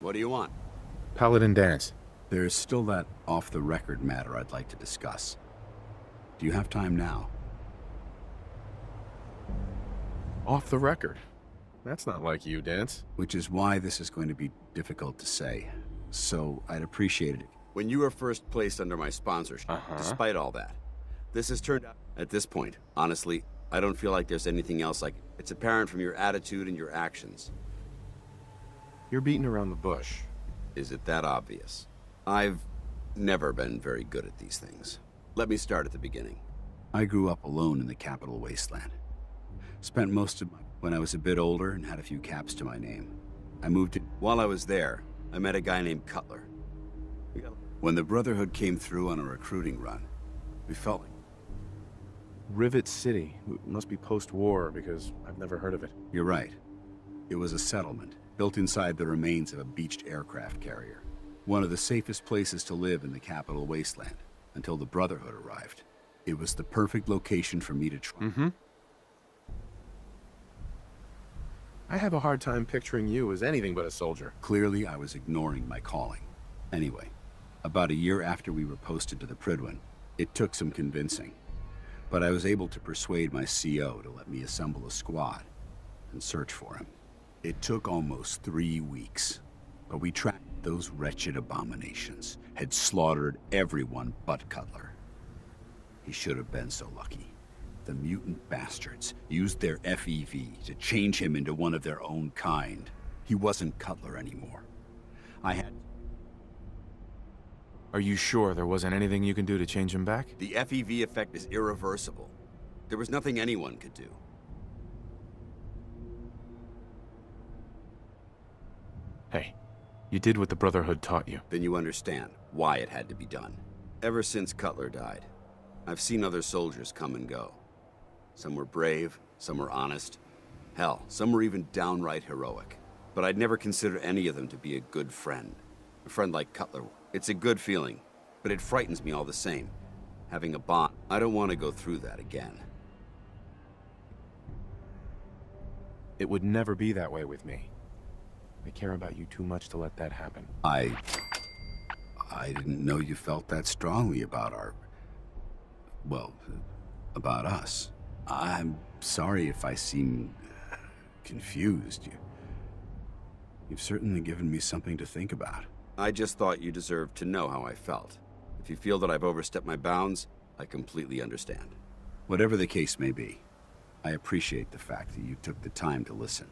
What do you want? Paladin dance. There's still that off-the-record matter I'd like to discuss. Do you have time now? Off the record. That's not like you, Dance. Which is why this is going to be difficult to say. So I'd appreciate it. When you were first placed under my sponsorship, despite all that, this has turned out, at this point, honestly, I don't feel like there's anything else like it. It's apparent from your attitude and your actions. You're beating around the bush. Is it that obvious? I've never been very good at these things. Let me start at the beginning. I grew up alone in the capital wasteland. Spent most of my... when I was a bit older and had a few caps to my name. I moved in. While I was there, I met a guy named Cutler. When the Brotherhood came through on a recruiting run, we felt like... Rivet City. Must be post-war, because I've never heard of it. You're right. It was a settlement, built inside the remains of a beached aircraft carrier. One of the safest places to live in the capital wasteland, until the Brotherhood arrived. It was the perfect location for me to try. I have a hard time picturing you as anything but a soldier. Clearly, I was ignoring my calling. Anyway, about a year after we were posted to the Prydwen, it took some convincing. But I was able to persuade my CO to let me assemble a squad and search for him. It took almost 3 weeks, but we tracked those wretched abominations, had slaughtered everyone but Cutler. He should have been so lucky. The mutant bastards used their FEV to change him into one of their own kind. He wasn't Cutler anymore. Are you sure there wasn't anything you can do to change him back? The FEV effect is irreversible. There was nothing anyone could do. Hey, you did what the Brotherhood taught you. Then you understand why it had to be done. Ever since Cutler died, I've seen other soldiers come and go. Some were brave, some were honest. Hell, some were even downright heroic. But I'd never consider any of them to be a good friend. A friend like Cutler. It's a good feeling, but it frightens me all the same. Having a bond. I don't want to go through that again. It would never be that way with me. I care about you too much to let that happen. I didn't know you felt that strongly about about us. I'm sorry if I seem confused. You've certainly given me something to think about. I just thought you deserved to know how I felt. If you feel that I've overstepped my bounds, I completely understand. Whatever the case may be, I appreciate the fact that you took the time to listen.